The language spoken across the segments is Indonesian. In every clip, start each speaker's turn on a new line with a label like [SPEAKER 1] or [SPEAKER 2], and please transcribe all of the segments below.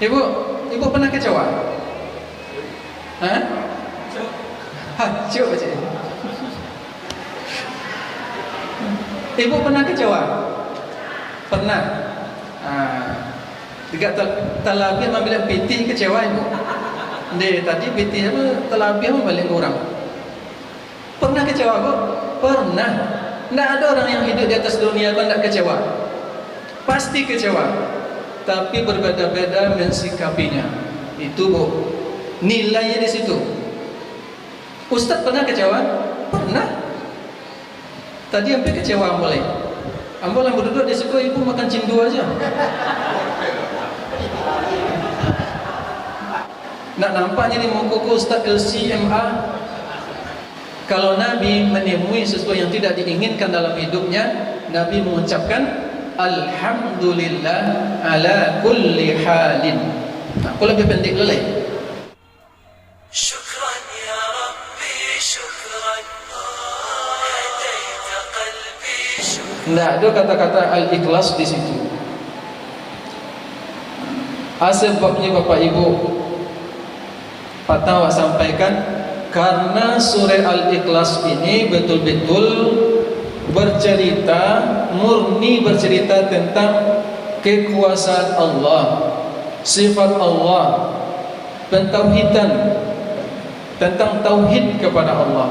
[SPEAKER 1] Ibu, ibu pernah kecewa? Hah? Hancur aja. Ibu pernah kecewa? Pernah. Tiga talabi ambil piti kecewa ibu. Tadi piti apa talabi balik orang. Pernah kecewa bu? Pernah. Tidak ada orang yang hidup di atas dunia itu tidak kecewa. Pasti kecewa. Tapi berbeda-beda mensikapinya. Itu bu. Nilainya di situ. Ustaz pernah kecewa? Pernah. Tadi hampir kecewa mulai. Ambil yang berduduk di situ ibu makan cindu aja. Nak nampaknya di muka Ustaz LCMA. Kalau Nabi menemui sesuatu yang tidak diinginkan dalam hidupnya, Nabi mengucapkan Alhamdulillah ala kulli halin. Aku lebih pendek lelai. Syukran ya Rabbi, syukran hadaita qalbi, syukran. Tidak ada kata-kata al-ikhlas di situ. Sebabnya Bapak Ibu, Patah sampaikan, karena surah Al-Ikhlas ini betul-betul bercerita, murni bercerita tentang kekuasaan Allah, sifat Allah, pentauhidan, tentang tauhid kepada Allah.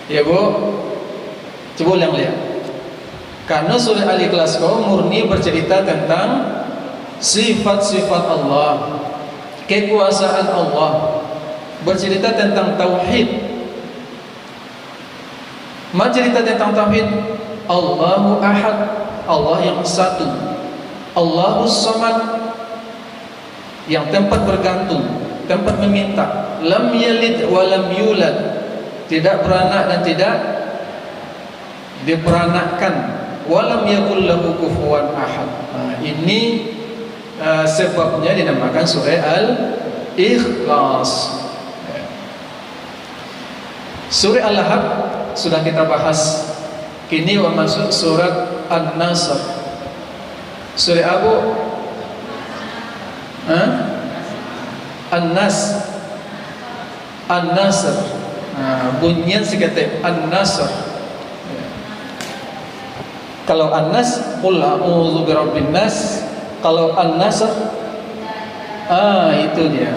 [SPEAKER 1] Ya bu, coba yang lihat. Karena surah Al-Ikhlas murni bercerita tentang sifat-sifat Allah, kekuasaan Allah, bercerita tentang tauhid. Cerita tentang tauhid. Allahu Ahad, Allah yang satu. Allahus Samad, yang tempat bergantung, tempat meminta. Lam yalid wa lam yulad, tidak beranak dan tidak diperanakkan. Wa lam yakul lahu kufuwan ahad. Ini sebabnya dinamakan surah Al-Ikhlas. Surah Al-Lahab sudah kita bahas. Kini masuk surat An-Nasr. Surah Abu An-Nas, An-Nasr. Bunyian seketik An-Nasr. Kalau An-Nas, qul a'udzu birabbin nas. Kalau An-Nasr, itu dia.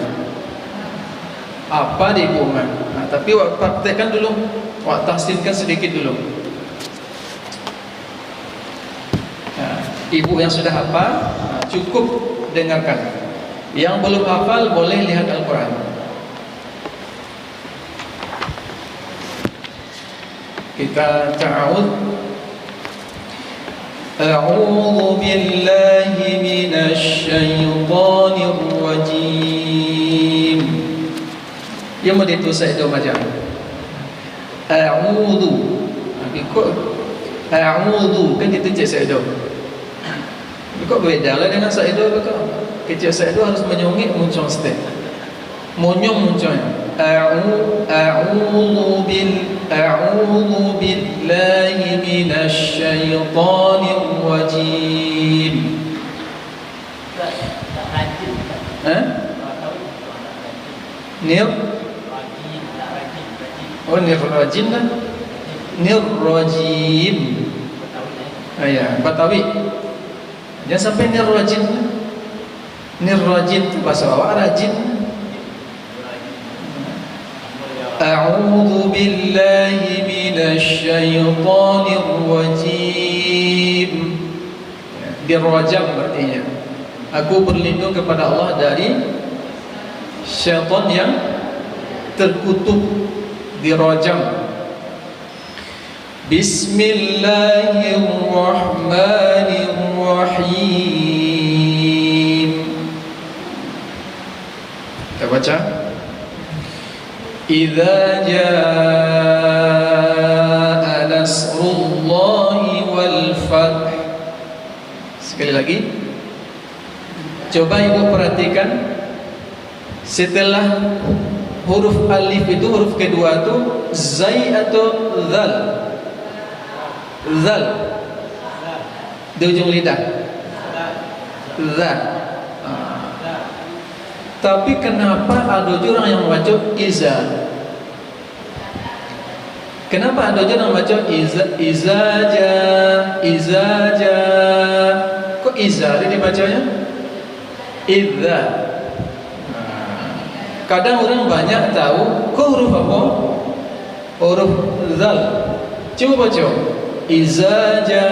[SPEAKER 1] Apa di ibu? Tapi wak praktekkan dulu, wak tahsinkan sedikit dulu. Ibu yang sudah hafal, cukup dengarkan. Yang belum hafal boleh lihat Al-Quran. Kita ta'awud. A'udzu billahi minasy syaithanir rajim. Yang mau ditulis itu macam a'udzu. Ikut a'udzu kan kita cek saido. Kok beda lah dengan saido betul. Kecil saido harus menyongik muncul step. Monyong munculnya. A'udzu billahi minasy syaithanir rajim. Nir rajim lah. Nir rajim. Ya, Batawi. Jangan sampai nir rajim. Nir rajim itu bahasa awak rajin. A'udzu billahi minasy syaithanir rajim. Dirajam artinya aku berlindung kepada Allah dari syaitan yang terkutuk, dirajam. Bismillahirrahmanirrahim. Kita baca. Idza jaa nasrullahi wal fath. Sekali lagi. Coba ibu perhatikan. Setelah huruf alif itu huruf kedua itu zai atau zal? Zal. Di ujung lidah. Za. Tapi kenapa ada orang yang membaca iza? Kenapa ada orang yang membaca izaja? Kok iza dia dibacanya? Idza. Kadang orang banyak tahu kok huruf apa? Huruf zal. Coba baca izaja.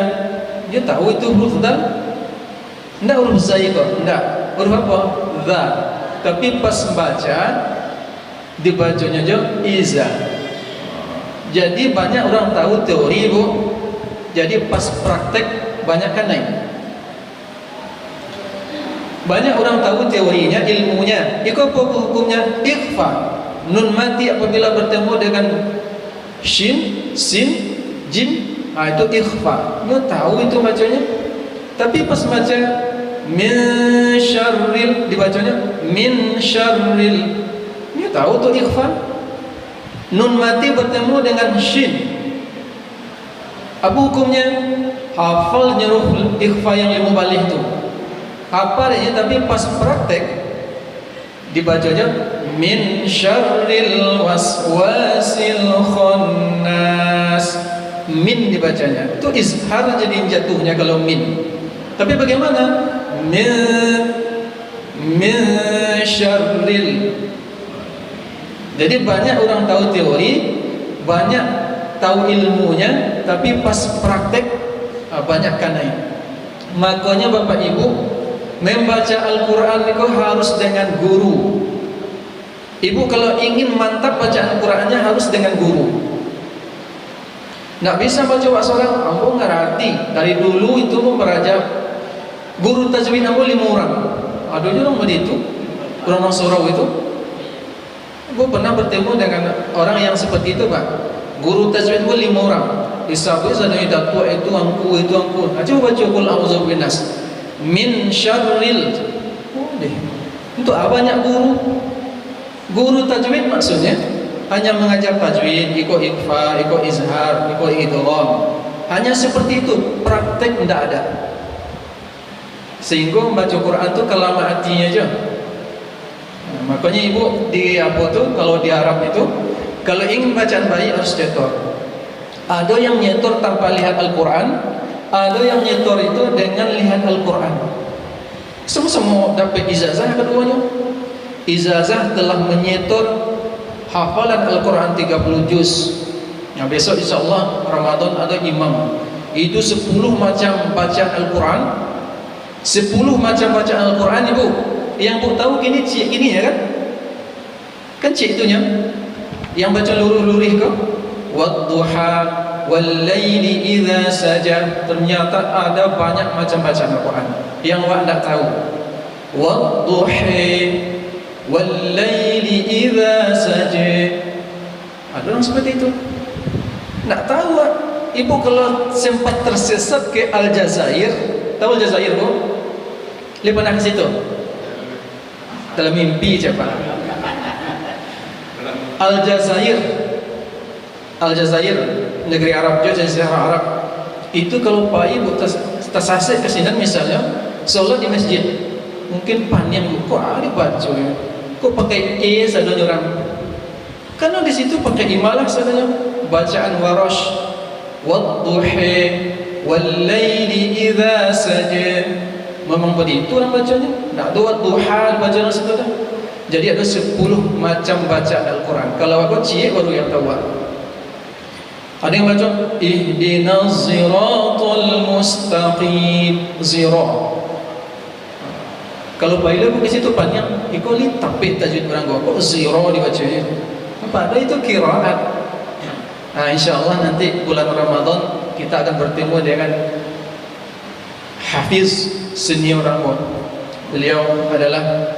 [SPEAKER 1] Dia tahu itu huruf zal? Enggak huruf zai kok, enggak. Huruf apa? Za. Tapi pas baca dibacanya aja iza. Jadi banyak orang tahu teori, Bu. Jadi pas praktek banyak kan naik. Banyak orang tahu teorinya, ilmunya. Itu apa hukumnya? Ikhfa. Nun mati apabila bertemu dengan shin, sin, jim, itu ikhfa. Dia tahu itu bacanya. Tapi pas baca min syarril dibacanya min syarril. Dia tahu tuh ikhfa. Nun mati bertemu dengan shin. Apa hukumnya? Hafal huruf ikhfa yang 5 balik itu. Apa dia? Tapi pas praktek dibacanya min syarril waswasil khannas. Min dibacanya. Itu izhar jadi jatuhnya kalau min. Tapi bagaimana? Min syarril. Jadi banyak orang tahu teori, banyak tahu ilmunya, tapi pas praktek banyak kanai. Makanya Bapak Ibu membaca Al-Quran itu harus dengan guru. Ibu kalau ingin mantap baca Al-Qurannya harus dengan guru. Nggak bisa baca wak seorang, aku ngerti. Dari dulu itu memperaja guru tajwid aku 5 orang. Ada orang begitu, orang surau itu. Gue pernah bertemu dengan orang yang seperti itu, Pak. Guru tajwid gue 5 orang. Disabu sadaya datua itu angku. Coba baca qul a'udzu binnas. Min syarril. Deh. Untuk apa banyak guru? Guru tajwid maksudnya hanya mengajar tajwid, ikut ikhfa, ikut izhar, ikut idgham. Hanya seperti itu, praktek tidak ada. Sehingga membaca Quran itu kelama hatinya aja. Makanya ibu di apa tuh kalau di Arab itu kalau ingin bacaan baik harus nyetor. Ada yang nyetor tanpa lihat Al-Quran, ada yang nyetor itu dengan lihat Al-Quran. Semua dapat ijazah keduanya. Ijazah telah menyetor hafalan Al-Quran 30 juz. Yang besok insyaAllah Ramadan ada imam. Itu 10 macam bacaan Al-Quran. 10 macam bacaan Al-Quran ibu. Yang bu tahu gini cik gini ya kan? Kan cik itunya. Yang baca luruh-lurih kok. Wadduha wal-laili idza saja. Ternyata ada banyak macam bacaan Al-Quran yang wak tak tahu. Wadduhi wal-laili idza saja. Ada orang seperti itu. Nak tahu wak. Ibu kalau sempat tersesat ke Aljazair, tahu Aljazair bu? Dia pernah ke situ? Dalam mimpi siapa? Aljazair, negeri Arab juga, Jazirah Arab. Itu kalau Pak Ibu tersasik ke sini misalnya, sholat di masjid, mungkin panjang kok ada baca ya? Kok pakai sadanya orang? Karena di situ pakai imalah sadanya, bacaan warash, wadduhi, wal-laili idza saja. Memang begitu orang bacanya. Tak ada wadduha bacaan situ dah. Jadi ada 10 macam bacaan Al-Quran. Kalau aku cik baru yang tahu. Ada yang baca ihdinas siratal mustaqim. Zira. Kalau baila di situ panjang, ikut li tapik tajwid orang gua. Kok zira dibacanya? Apa ada itu qiraat. Nah, insyaallah nanti bulan Ramadan kita akan bertemu dengan hafiz senior aku. Beliau adalah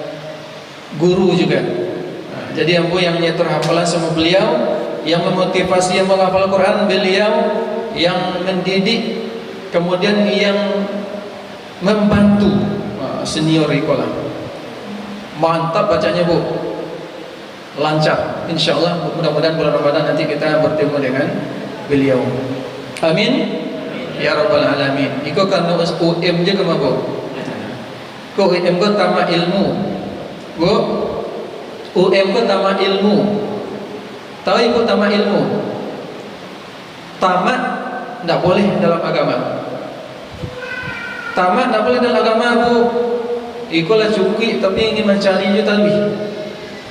[SPEAKER 1] guru juga. Nah, jadi ambo yang nyetor hafalan sama beliau, yang memotivasi yang menghafal Quran beliau, yang mendidik, kemudian yang membantu senior ikolah. Mantap bacanya bu, lancar. Insyaallah mudah-mudahan bulan Ramadan nanti kita bertemu dengan beliau. Amin. Ya Rabbal Alamin. Iko kan UM je ke mabuk. Ko UM ko tamat ilmu. Bu, UM itu tamat ilmu. Tahu ibu tamat ilmu? Tamat tidak boleh dalam agama. Tamat tidak boleh dalam agama, bu. Iko lah cukup tapi ingin mencari juta lebih.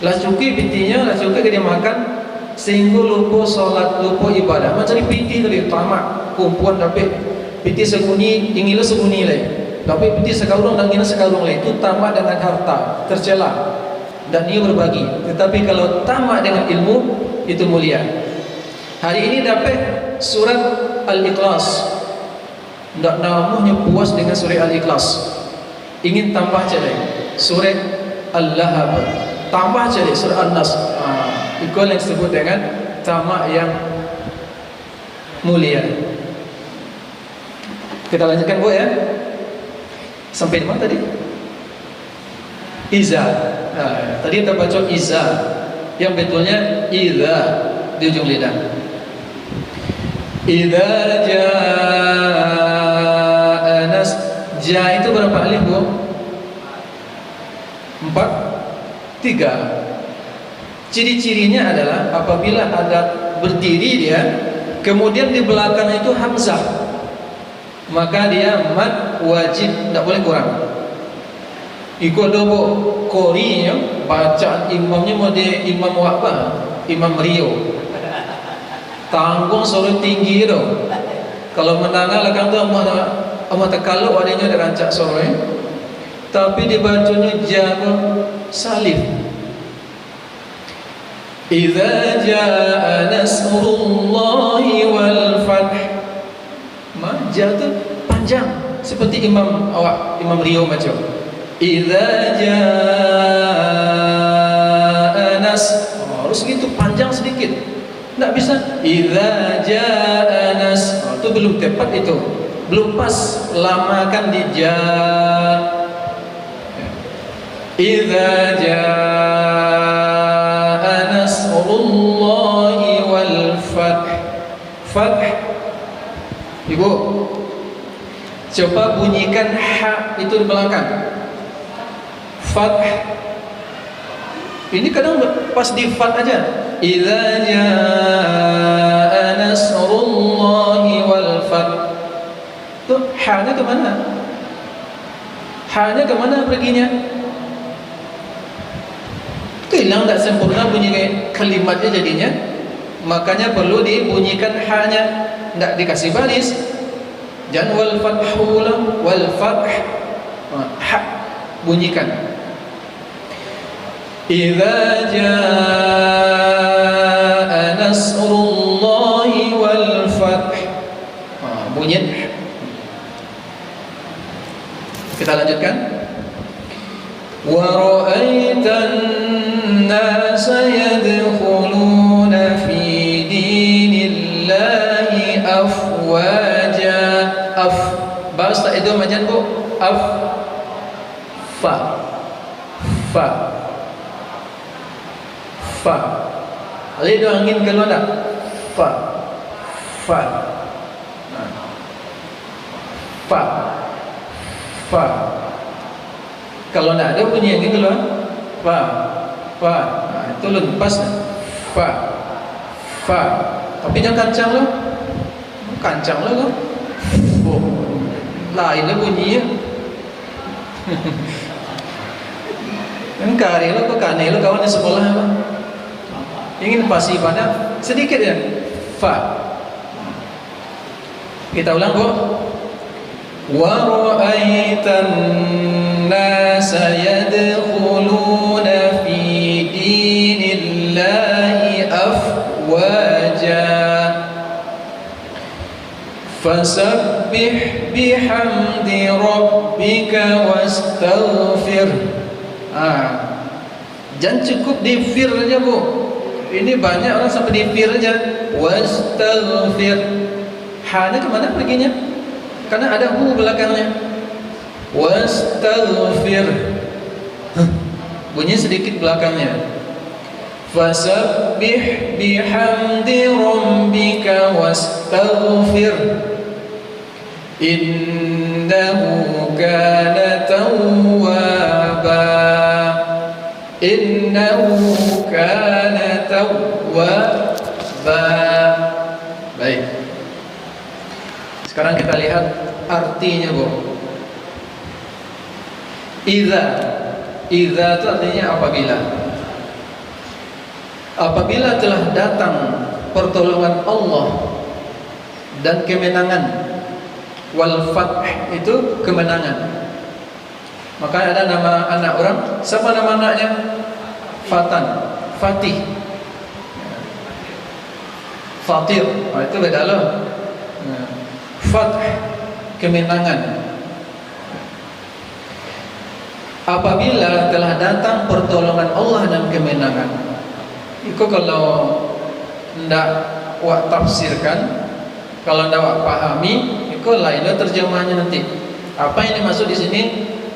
[SPEAKER 1] Lah cukup pitinya, lah cukup dia makan sehingga lupa solat, lupa ibadah. Macam ni piti tadi tamat kumpulan dapat piti seguni, inginlah seguni lah. Tapi piti sekarung dan ingin sekarung lah. Itu tamat dengan harta, tercela dan ia berbagi. Tetapi kalau tamat dengan ilmu, itu mulia. Hari ini dapat surat Al-Ikhlas. Tak namanya puas dengan surat Al-Ikhlas. Ingin tambah cari surat Al-Lahab, tambah cari surat Al-Nas. Itu yang disebut dengan tamak yang mulia. Kita lanjutkan bu ya. Sampai di mana tadi? Iza. Tadi kita baca Iza, yang betulnya Iza di ujung lidah. Iza jaa nas. Ja itu berapa alif bu? 4, 3. Ciri-cirinya adalah apabila ada berdiri dia, kemudian di belakang itu hamzah, maka dia mad wajib, tidak boleh kurang. Ikut dobo korinya bacaan imamnya mau dia imam apa? Imam Rio. Tanggung suruh tinggi tu. Kalau menanggal akan tu amat terkaluk adanya ada rancak suruh. Tapi dibacanya jago salif. Idza jaa nasrullahi wal fath. Majah tu panjang seperti imam awak, Imam Rio macam. Idza jaa nas, harus gitu panjang sedikit. Tak bisa. Idza jaa nas, itu belum tepat itu. Belum pas, lamakan di ja. Idza jaa nasrullahi wal fath. Fath. Ibu, coba bunyikan ha itu di belakang. Fath. Ini kadang pas di fath aja. Idza jaa nasrullahi wal fath. Tu ha-nya ke mana? Ha-nya ke mana perginya? Hilang tak sempurna bunyi kalimatnya jadinya. Makanya perlu dibunyikan ha-nya, tidak dikasih baris. Jangan wal fathu wal fath. Ha bunyikan. Idza jaa nasrullahi wal fath. Bunyi. Kita lanjutkan. Wa ra'aitan nasa yadkhuluna fi dinillahi afwaja. Af bahasa itu macam bu. Af fa fa fa. Alih do angin keluar tak? Fa fa fa fa. Kalau tidak ada bunyi yang keluar fa fa. Itu lepas fa fa. Tapi jangan kancang lah. Kancang lah kan. Oh, lain lah bunyinya. Kan kari lah, kok kane lah kawan di sekolah apa? Ingin pasti pada sedikit ya. Fa. Kita ulang kok. Wa ra'aitan nasa yadkhuluna fi dinillahi afwaja fasabbih bihamdi rabbika wastaghfir. Jangan cukup di fir aja bu. Ini banyak orang sampai di fir aja. Wastaghfir. Ha-nya kemana perginya? Karena ada hu belakangnya. Wastaghfir. Bunyi sedikit belakangnya. Fasabbih bihamdi rabbika wastaghfir. Innahu kana tawwaba. innahu kana tawwaba. Baik. Sekarang kita lihat artinya, Bu. Idza itu artinya apabila. Apabila telah datang pertolongan Allah dan kemenangan. Wal fath itu kemenangan. Maka ada nama anak orang, siapa nama anaknya? Fatan, Fatih, Fatir. Itu beda loh. Fath, kemenangan. Apabila telah datang pertolongan Allah dan kemenangan. Itu kalau ndak wak tafsirkan, kalau ndak wak pahami, itu lainnya terjemahannya nanti. Apa yang dimaksud di sini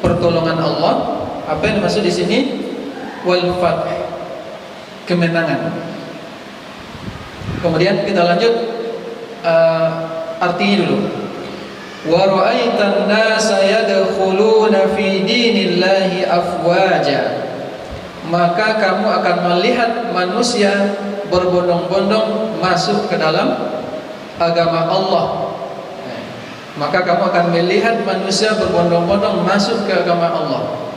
[SPEAKER 1] pertolongan Allah? Apa yang dimaksud di sini wal fath, kemenangan. Kemudian kita lanjut artinya dulu. Wa ra'aitan nasa yadkhuluna fi dinillahi afwaja. Maka kamu akan melihat manusia berbondong-bondong masuk ke dalam agama Allah. Maka kamu akan melihat manusia berbondong-bondong masuk ke agama Allah.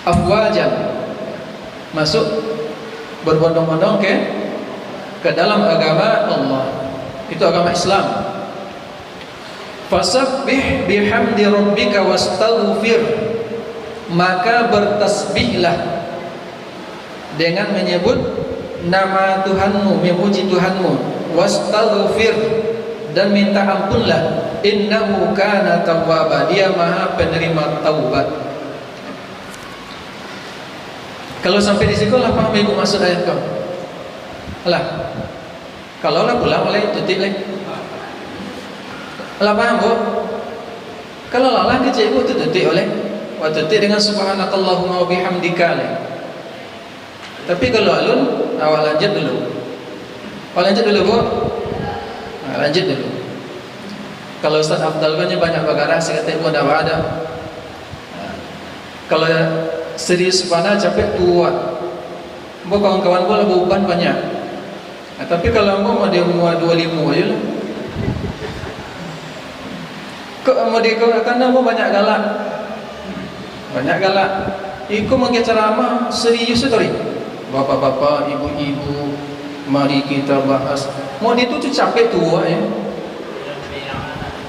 [SPEAKER 1] Afwajan, masuk berbondong-bondong ke dalam agama Allah. Itu agama Islam. Fasabbih bihamdi rabbika wastaghfir. Maka bertasbihlah dengan menyebut nama Tuhanmu, memuji Tuhanmu, wastaghfir, dan minta ampunlah. Innahu kana tawwaba, dia maha penerima taubat. Kalau sampai di situ lah paham ibu maksud ayat kau. Alah, kalau lah pulang oleh detik lagi. Alah paham bu? Kalau lah kecil ibu tu detik oleh, waktu detik dengan subhanakallahumma wa bihamdika leh. Tapi kalau alun, awal lanjut dulu. Awal lanjut dulu bu. Nah, lanjut dulu. Kalau Ustaz Afdal banyak bagara, saya kata ibu ada. Kalau serius pada capek tua, bu kawan-kawan bu lah beban banyak. Nah, tapi kalau mau dia mau 25 aja lah. Kok mau dia karena mau banyak galak. Banyak galak. Iku mungkin ceramah serius tu tadi. Bapak-bapak, ibu-ibu, mari kita bahas. Mau dia tu capek tua ya.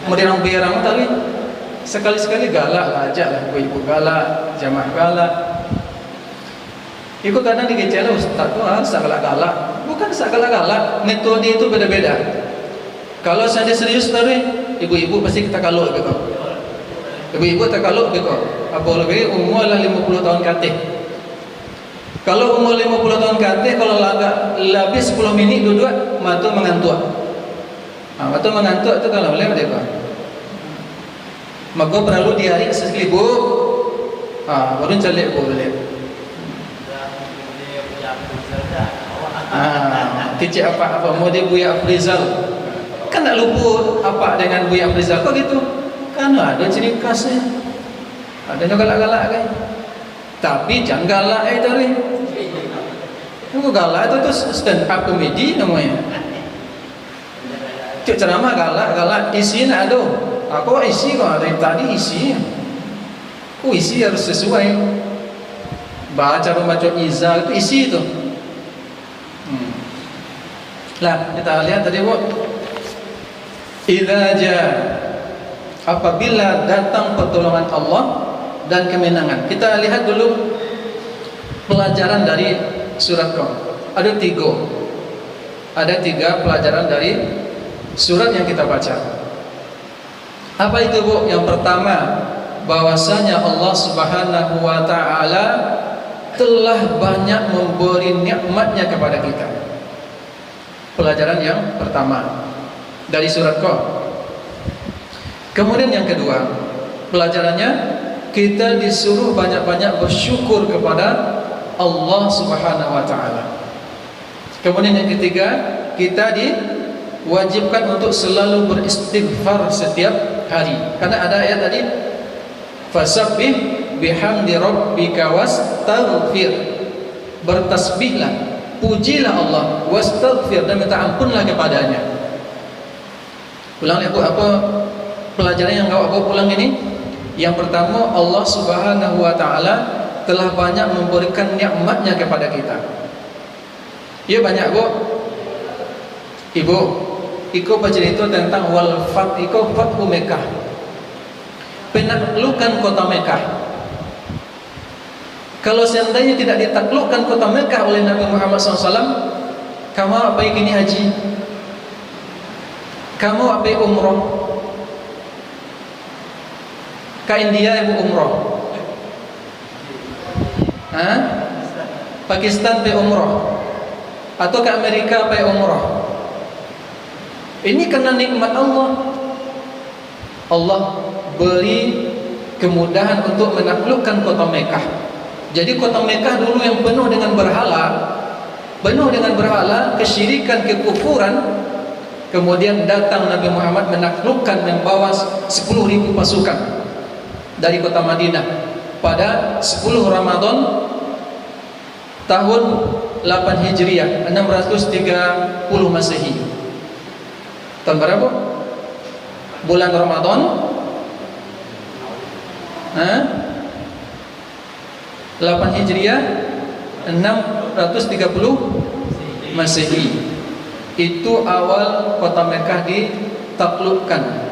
[SPEAKER 1] Mau dia orang berang tadi. Sekali-sekali galak lah, ajak lah ibu-ibu galak, jamaah galak. Iku kadang dikecil Ustaz tu sak galak-galak. Bukan sak galak-galak, metode itu beda-beda. Kalau saya serius tadi, ibu-ibu pasti kita kaluk ke kau. Ibu-ibu tak kaluk ke kau. Apa lebih umur lah 50 tahun katih. Kalau umur 50 tahun katih, kalau lebih 10 minit duduk, matu mengantuk. Matu mengantuk itu kalau boleh mereka. Maka perlu diari sekali bu. Baru calik bu boleh. Kecik apa mau dia Buya Afrizal. Kan tak lupa apa dengan Buya Afrizal. Kok gitu? Kan ada ciri khasnya. Adanya galak-galak kan. Tapi jangan galak tadi. Itu galak itu stand up comedy namanya. Cuk ceramah galak, isi nak ada. Aku isi kok dari tadi isi. Isi harus sesuai. Baca Iza itu isi itu. Lah kita lihat tadi bu. Idza jaa, apabila datang pertolongan Allah dan kemenangan. Kita lihat dulu pelajaran dari surat Qaf. Ada 3 pelajaran dari surat yang kita baca. Apa itu bu? Yang pertama, bahwasanya Allah Subhanahu wa ta'ala telah banyak memberi nikmatnya kepada kita. Pelajaran yang pertama dari surat Qaf. Kemudian yang kedua, pelajarannya kita disuruh banyak-banyak bersyukur kepada Allah Subhanahu wa ta'ala. Kemudian yang ketiga, kita diwajibkan untuk selalu beristighfar setiap hari. Karena ada ayat tadi, fasabbih bihamdi rabbika wastaghfir. bertasbihlah, pujilah Allah, wastaghfir, dan minta ampunlah kepadanya. Ulang lihat Bu, apa pelajaran yang kau pulang ini? Yang pertama, Allah Subhanahu wa taala telah banyak memberikan nikmatnya kepada kita. Ya banyak Bu. Ibu, iko bercerita tentang Fathu Mekah. Penaklukan kota Mekah. Kalau seandainya tidak ditaklukkan kota Mekah oleh Nabi Muhammad SAW, kamu apa ini haji? Kamu apa umroh? Ke India ibu umroh? Pakistan pe umroh? Atau ke Amerika pe umroh? Ini karena nikmat Allah. Allah beri kemudahan untuk menaklukkan kota Mekah. Jadi kota Mekah dulu yang penuh dengan berhala, kesyirikan, kekufuran. Kemudian datang Nabi Muhammad menaklukkan, membawa 10.000 pasukan dari kota Madinah pada 10 Ramadan tahun 8 Hijriah 630 Masehi. Tahun berapa? Bulan Ramadan 8 Hijriah 630 Masehi. Itu awal kota Mekah ditaklukkan.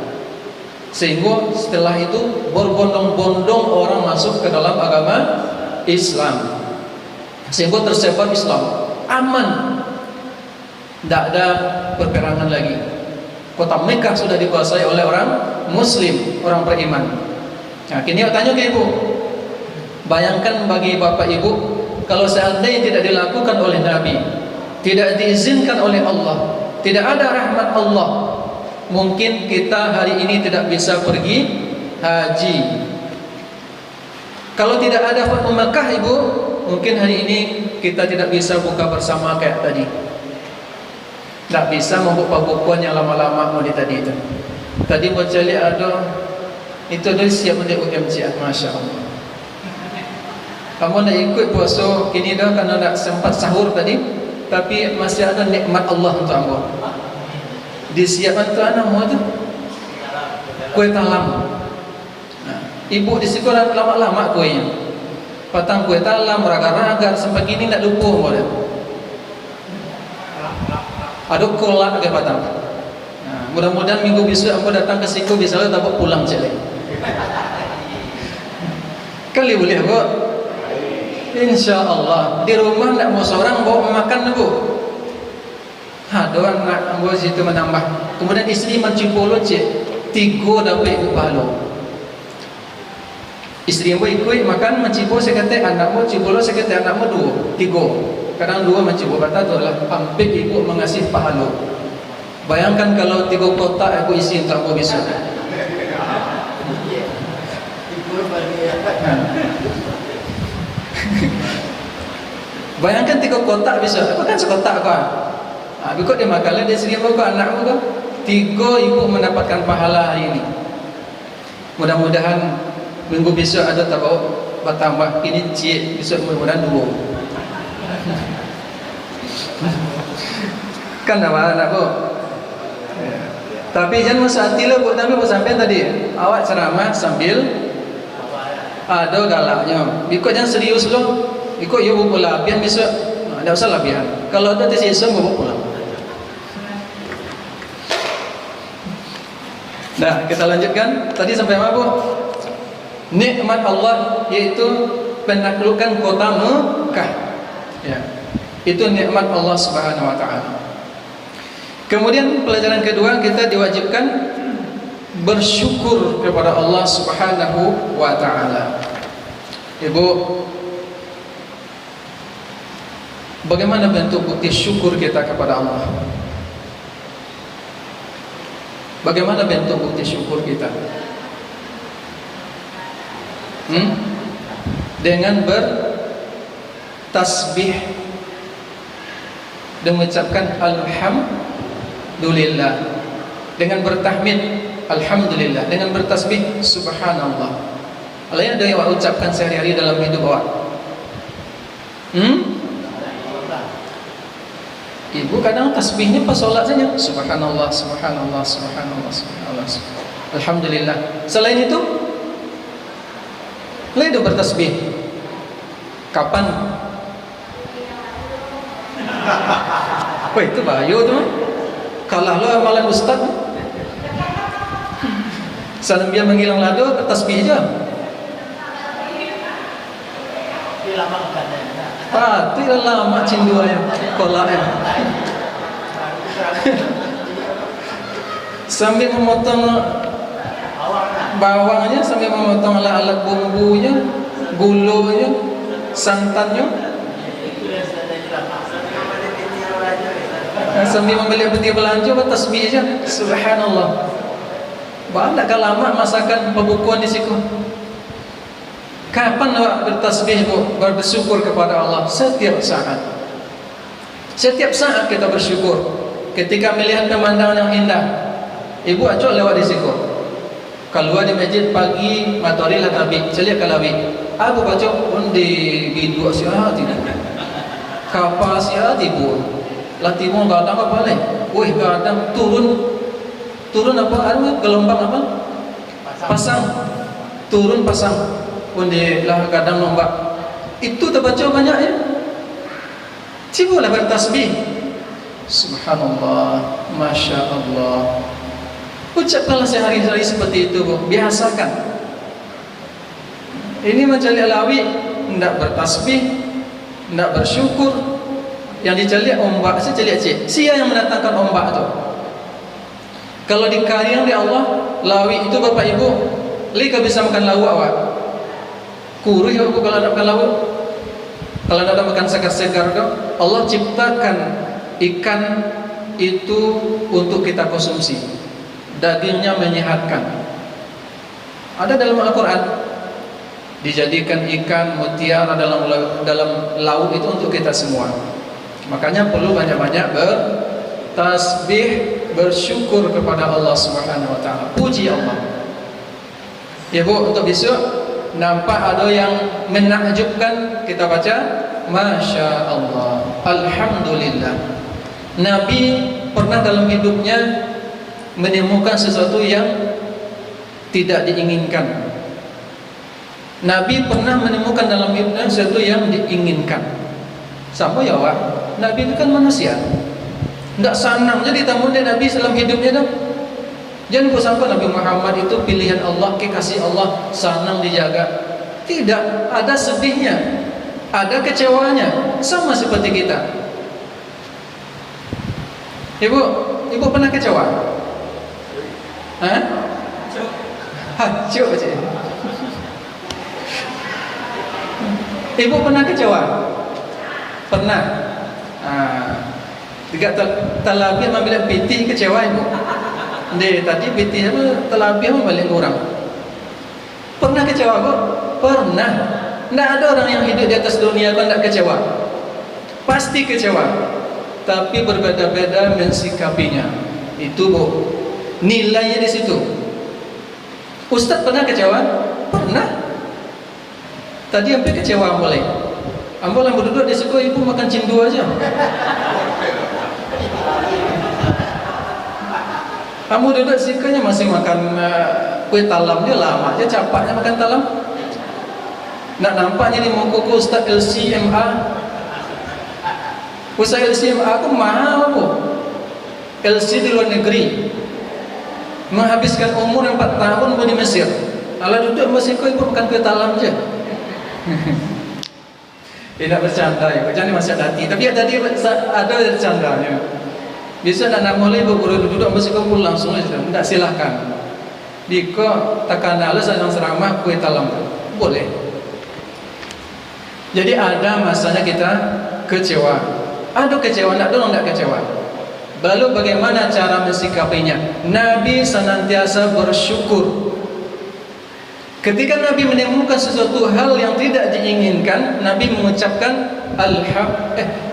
[SPEAKER 1] Sehingga setelah itu berbondong-bondong orang masuk ke dalam agama Islam. Sehingga tersebar Islam, aman, tidak ada perperangan lagi. Kota Mekah sudah dikuasai oleh orang Muslim, orang beriman. Nah, kini aku tanya ke ibu, bayangkan bagi bapak ibu, kalau seandainya tidak dilakukan oleh Nabi, tidak diizinkan oleh Allah, tidak ada rahmat Allah, mungkin kita hari ini tidak bisa pergi haji. Kalau tidak ada Fathu Mekah ibu, mungkin hari ini kita tidak bisa buka bersama kayak tadi. Tak bisa membuka bukuan yang lama-lama mau tadi itu. Tadi mau cari ada itu dah siap untuk UMC, Masya Allah. Kamu nak ikut puasa kini dah karena nak sempat sahur tadi, tapi masih ada nikmat Allah untuk kamu. Disiapkan tu anak mu tu kue talam. Ibu di situ lama-lama kuenya. Patang kue talam, raga-raga sampai kini nak lupa mu dah. Ada kolak ke patang. Mudah-mudahan minggu besok aku datang ke situ bisa lah dapat pulang cek. Kali boleh bu? Insya Allah. Di rumah tak mau seorang bawa makan bu. Ada anak bu situ menambah. Kemudian istri mencipolo cek 3 dapat upalo. Istri bu ikut makan mencipo saya kata anakmu, cipolo saya kata anakmu 2, 3. Kadang 2 mencipo kata tu adalah hampir ibu mengasih pahala. Bayangkan kalau 3 kotak aku isi untuk aku bisa. Bayangkan 3 kotak bisa. Apa kan sekotak kau? Aku dia makanlah dia sendiri kau anakmu kau. 3 ibu mendapatkan pahala hari ini. Mudah-mudahan minggu besok ada tahu bertambah. Ini cik besok mudah-mudahan 2. Kan nama anak bu. Tapi jangan masuk hati lah bu. Tapi bu sampai tadi awak ceramah sambil ada galaknya. Ikut jangan serius loh. Ikut ya bu labian besok. Tidak usah labian. Kalau ada tersisa bu pulang. Nah kita lanjutkan. Tadi sampai mana bu? Nikmat Allah yaitu penaklukan kota Mekah. Ya. Itu nikmat Allah Subhanahu wa taala. Kemudian pelajaran kedua, kita diwajibkan bersyukur kepada Allah Subhanahu wa taala. Ibu, bagaimana bentuk bukti syukur kita kepada Allah? Bagaimana bentuk bukti syukur kita? Dengan bertasbih dan mengucapkan alhamdulillah, dengan bertahmid alhamdulillah, dengan bertasbih subhanallah. Lain ada yang awak ucapkan sehari-hari dalam hidup awak? Ibu kadang tasbihnya pas sholat saja, subhanallah, subhanallah, subhanallah, subhanallah, alhamdulillah. Selain itu, ledo bertasbih. Kapan? Wah, itu bahaya tuh. Kalah lo amalan ustaz. Sambil menghilang lado bertasbih aja. Tidak lama cindu ayam kolak ya. Sambil memotong bawangnya, sambil memotong alat-alat bumbunya, gulanya, santannya, sambil membeli peti belanja bertasbih aja. Subhanallah. Banyak lama masakan pembukuan di situ. Kapan awak bertasbih, bersyukur kepada Allah? Setiap saat. Setiap saat kita bersyukur. Ketika melihat pemandangan yang indah, ibu acok lewat di situ. Keluar di masjid pagi, matahari lah terbit, celik kalawi. Aku baca pun di bidu asyah tidak. Kapal asyah tibu. Latimu kadang apa leh? Wih kadang turun apa? Ada gelombang apa? Pasang. Turun pasang. Pun dia lah kadang nombak. Itu terbaca banyak ya. Cubalah bertasbih. Subhanallah, Masya Allah. Ucapkanlah sehari-hari seperti itu, Bu. Biasakan. Ini mencari alawi, tidak bertasbih, tidak bersyukur. Yang dicari ombak, saya cari cik. Sia yang mendatangkan ombak itu. Kalau di kariang di Allah, lawi itu Bapak Ibu, lika bisa makan lauk awak. Kuruh ya Bu kalau ada makan lauk. Kalau ada makan segar-segar tu, Allah ciptakan ikan itu untuk kita konsumsi. Dagingnya menyehatkan. Ada dalam Al-Quran dijadikan ikan mutiara dalam laut itu untuk kita semua. Makanya perlu banyak-banyak bertasbih, bersyukur kepada Allah Subhanahu Wa Taala. Puji Allah. Ya Bu, untuk besok nampak ada yang menakjubkan, kita baca Masya Allah, Alhamdulillah. Nabi pernah dalam hidupnya menemukan sesuatu yang tidak diinginkan. Nabi pernah menemukan dalam hidupnya sesuatu yang diinginkan. Sama ya Wak, Nabi itu kan manusia, tidak senang jadi tamu Nabi dalam hidupnya dah. Jangan kau sangka Nabi Muhammad itu pilihan Allah, kekasih Allah, senang dijaga. Tidak, ada sedihnya, ada kecewanya, sama seperti kita. Ibu pernah kecewa? Hah? Hancur aja. Ibu pernah kecewa? Pernah. Tiga talabi ambil piti kecewa ibu. Tadi piti apa talabi balik kurang. Pernah kecewa kok? Pernah. Tidak ada orang yang hidup di atas dunia kok tidak kecewa. Pasti kecewa. Tapi berbeda-beda mensikapinya. Itu Bu, nilainya di situ. Ustaz pernah kecewa? Pernah. Tadi hampir kecewa mulai. Ambil yang berduduk di situ, ibu makan cindu aja. Kamu duduk sikanya masih makan kue talam, dia lama aja capaknya makan talam. Nak nampaknya di muka Ustaz LCMA. Ustaz LCMA aku mahal Bu. LC di luar negeri, menghabiskan umur 4 tahun di Mesir. Kalau duduk masih kau ibu makan kue talam aja. Tidak bercanda ya, jangan masih hati. Tapi tadi ada bercandanya. Bisa nak mulai berguru duduk masih kau pulang langsung aja. Tidak, silahkan. Diko tekan alas sedang seramah kue talam boleh. Jadi ada masanya kita kecewa. Ada kecewa, tidak kecewa. Lalu bagaimana cara mensikapinya? Nabi senantiasa bersyukur. Ketika Nabi menemukan sesuatu hal yang tidak diinginkan, Nabi mengucapkan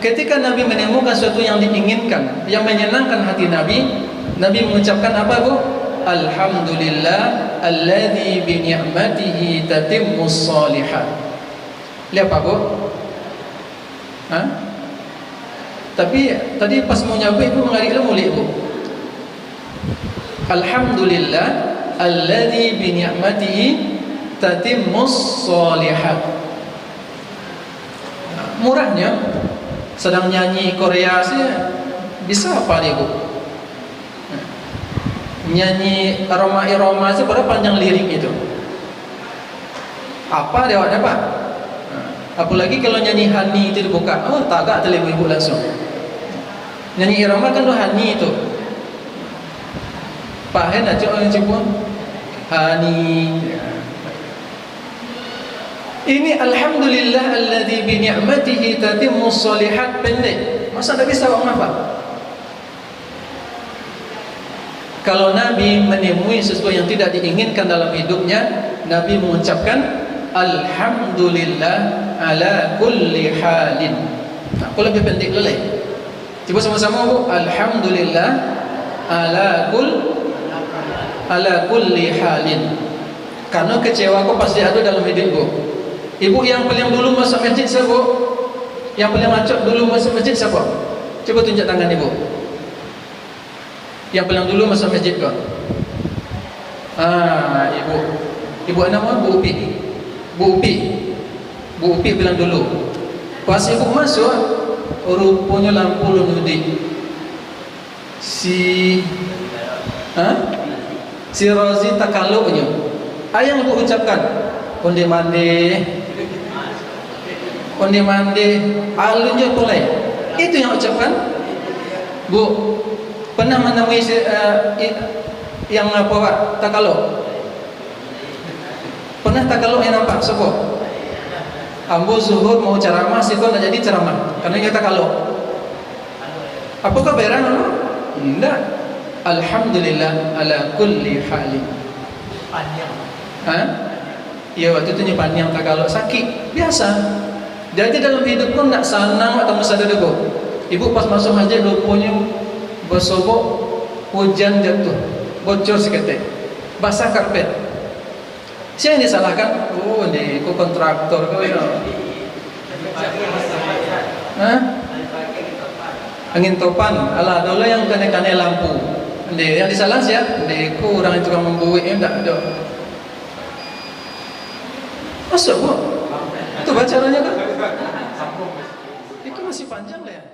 [SPEAKER 1] ketika Nabi menemukan sesuatu yang diinginkan, yang menyenangkan hati Nabi, Nabi mengucapkan apa Bu? Alhamdulillah alladzi bi ni'matihi tatimmus shalihat. Lihat apa Bu? Tapi tadi pas mau nyabut ibu mengarik mulik ibu. Alhamdulillah alladzi bi ni'matihi tatimmus shalihat. Murahnya sedang nyanyi Korea sih bisa apa dia bu? Nyanyi aroma-aroma sih berapa panjang lirik itu? Apa dia awak dapat? Apalagi kalau nyanyi Hani itu dibuka, oh tagak telinga ibu langsung. Nyanyi irama kan tu Hani itu. Pak Hen aja orang cuba Hani. Ini alhamdulillah alladzi bi ni'matihi tatimmus shalihat pendek. Masa tak bisa orang apa? Kalau Nabi menemui sesuatu yang tidak diinginkan dalam hidupnya, Nabi mengucapkan alhamdulillah ala kulli halin. Aku lebih pendek lelai. Cuba sama-sama bu. Alhamdulillah ala kulli halin. Karena kecewa aku pasti ada dalam hidupku. Ibu yang paling dulu masuk masjid siapa? Yang paling acok dulu masuk masjid siapa? Coba tunjuk tangan ibu. Yang paling dulu masuk masjid kau. Ibu. Ibu nama Bu Upi. Bu Upi bilang dulu. Pas ibu masuk, rupanya lampu lumudi. Si Rozi takaluknya. Ayang ibu ucapkan. Onde mande, alunnya mulai. Itu yang ucapkan. Bu, pernah menemui yang apa Pak? Takaluk? Pernah takaluk yang nampak sebuah? Ambo zuhur mau ceramah, sih kok nak jadi ceramah karena kita takaluk. Apakah beran? Tidak. Alhamdulillah ala kulli halin. Ya waktu itu nyepan yang takaluk sakit biasa. Jadi dalam hidup pun nak senang atau musada dego. Ibu pas masuk masjid rupanya bersobok, hujan jatuh, bocor seketik, basah karpet. Siapa yang disalahkan? Oh, ni kau kontraktor kau ya. Angin topan, alah dulu yang kena lampu. Yang disalah siapa? Kau orang itu yang membuat tak ada. Masuk bu? Itu bacaranya kan? Itu masih panjang lah ya.